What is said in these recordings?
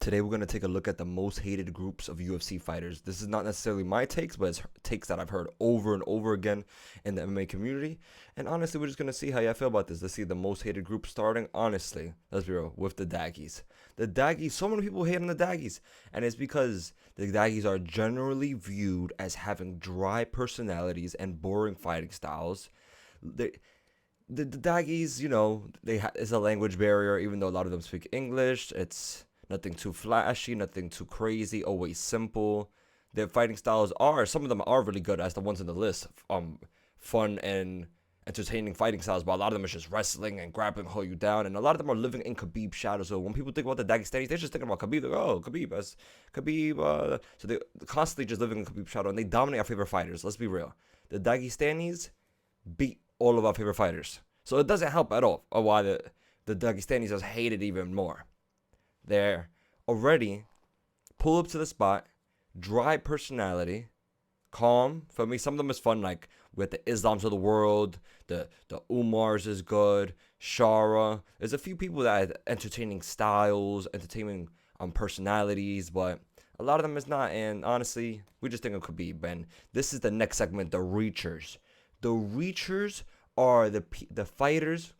Today we're going to take a look at the most hated groups of UFC fighters. This is not necessarily my takes, but it's takes that I've heard over and over again in the MMA community. And honestly, we're just going to see how y'all feel about this. Let's see the most hated group starting, honestly, let's be real, with the Daggies. The Daggies, so many people hate on the Daggies. And it's because the Daggies are generally viewed as having dry personalities and boring fighting styles. The Daggies, it's a language barrier, even though a lot of them speak English. It's nothing too flashy, nothing too crazy, always simple. Their fighting styles some of them are really good, as the ones in the list. Fun and entertaining fighting styles, but a lot of them is just wrestling and grappling, hold you down, and a lot of them are living in Khabib's shadow. So when people think about the Dagestanis, they're just thinking about Khabib. Like, oh, Khabib, as Khabib. So they're constantly just living in Khabib's shadow, and they dominate our favorite fighters. Let's be real. The Dagestanis beat all of our favorite fighters. So it doesn't help at all why the Dagestanis are hated even more. They're already pull up to the spot, dry personality, calm. For me, some of them is fun, like with the Islams of the world, the Umars is good, Shara. There's a few people that have entertaining styles, entertaining personalities, but a lot of them is not. And honestly, we just think of Khabib. And this is the next segment, the Reachers. The Reachers are the fighters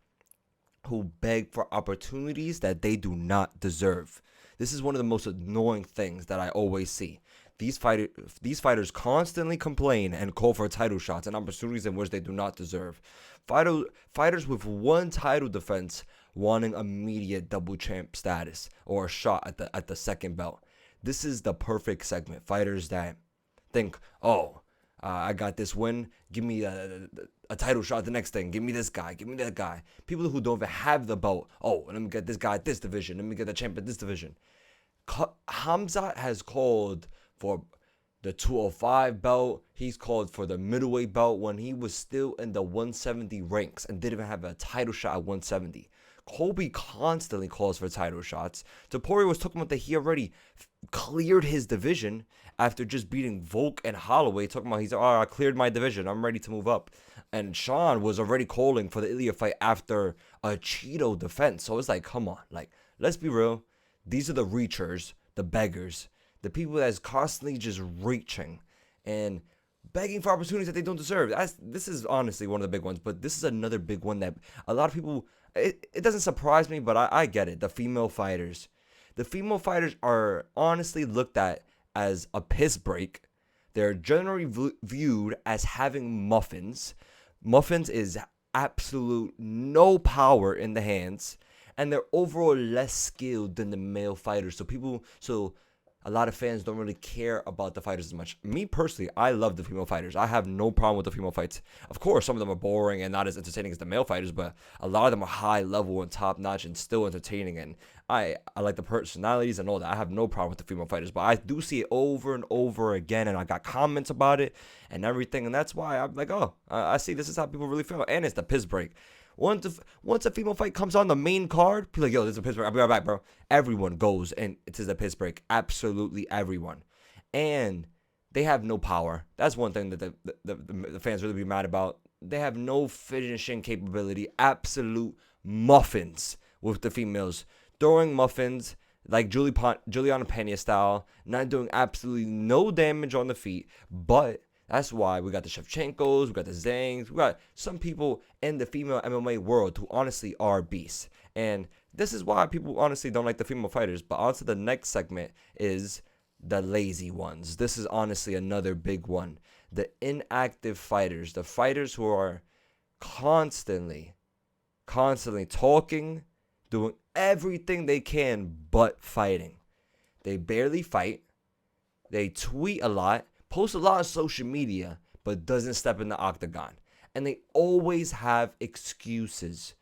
who beg for opportunities that they do not deserve. This is one of the most annoying things that I always see. These fighters constantly complain and call for title shots and opportunities in which they do not deserve. Fighters with one title defense wanting immediate double champ status or a shot at the second belt. This is the perfect segment. Fighters that think, I got this win. Give me a title shot. The next thing. Give me this guy. Give me that guy. People who don't even have the belt. Oh, let me get this guy at this division. Let me get the champ at this division. Hamzat has called for the 205 belt. He's called for the middleweight belt when he was still in the 170 ranks and didn't even have a title shot at 170. Colby constantly calls for title shots. Topuria was talking about that he already cleared his division after just beating Volk and Holloway. Talking about I cleared my division. I'm ready to move up. And Sean was already calling for the Ilya fight after a Cheeto defense. So it's like, come on. Like, let's be real. These are the reachers, the beggars, the people that's constantly just reaching and begging for opportunities that they don't deserve. This is honestly one of the big ones, but this is another big one that a lot of people, it doesn't surprise me, but I get it. The female fighters. The female fighters are honestly looked at as a piss break. They're generally viewed as having muffins. Muffins is absolute no power in the hands, and they're overall less skilled than the male fighters. So a lot of fans don't really care about the fighters as much. Me personally, I love the female fighters. I have no problem with the female fights. Of course, some of them are boring and not as entertaining as the male fighters, but a lot of them are high level and top notch and still entertaining. And I like the personalities and all that. I have no problem with the female fighters, but I do see it over and over again, and I got comments about it and everything. And that's why I'm like, I see this is how people really feel. And it's the piss break. Once a female fight comes on the main card, people are like, yo, this is a piss break. I'll be right back, bro. Everyone goes and it is a piss break. Absolutely everyone. And they have no power. That's one thing that the fans really be mad about. They have no finishing capability. Absolute muffins with the females. Throwing muffins like Juliana Pena style. Not doing absolutely no damage on the feet. But that's why we got the Shevchenkos, we got the Zangs, we got some people in the female MMA world who honestly are beasts. And this is why people honestly don't like the female fighters. But on to the next segment is the lazy ones. This is honestly another big one. The inactive fighters, the fighters who are constantly talking, doing everything they can but fighting. They barely fight. They tweet a lot. Posts a lot on social media, but doesn't step in the octagon. And they always have excuses.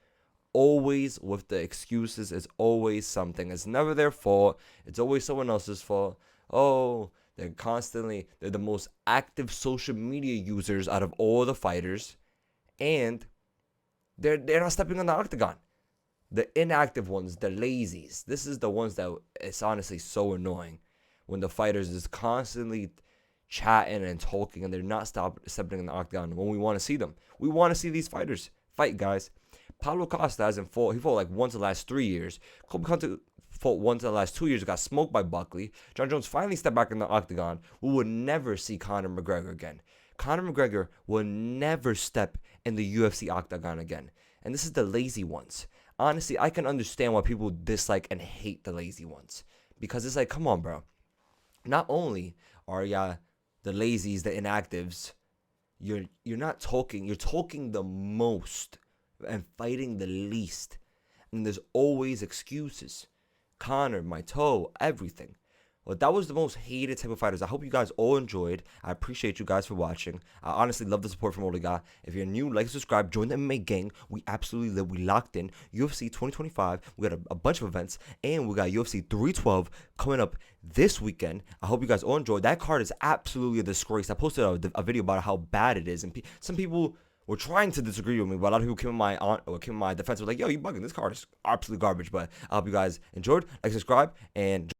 Always with the excuses is always something. It's never their fault. It's always someone else's fault. They're the most active social media users out of all the fighters. And they're not stepping on the octagon. The inactive ones, the lazies. This is the ones that it's honestly so annoying. When the fighters is constantly chatting and talking and they're not stepping in the octagon when we want to see them. We want to see these fighters fight, guys. Paulo Costa hasn't fought. He fought like once in the last 3 years. Colby fought once in the last 2 years, got smoked by Buckley. John Jones finally stepped back in the octagon. We would never see Conor McGregor again. Conor McGregor will never step in the UFC octagon again. And this is the lazy ones. Honestly, I can understand why people dislike and hate the lazy ones. Because it's like, come on, bro. Not only are ya the lazies, the inactives, you're not talking. You're talking the most and fighting the least. And there's always excuses. Conor, my toe, everything. Well, that was the most hated type of fighters. I hope you guys all enjoyed. I appreciate you guys for watching. I honestly love the support from all the guys. If you're new, like, subscribe, join the MMA gang. We absolutely live. We locked in. UFC 2025. We got a bunch of events. And we got UFC 312 coming up this weekend. I hope you guys all enjoyed. That card is absolutely a disgrace. I posted a video about how bad it is. And some people were trying to disagree with me, but a lot of people came in my defense. Were like, yo, you bugging. This card is absolutely garbage. But I hope you guys enjoyed. Like, subscribe, and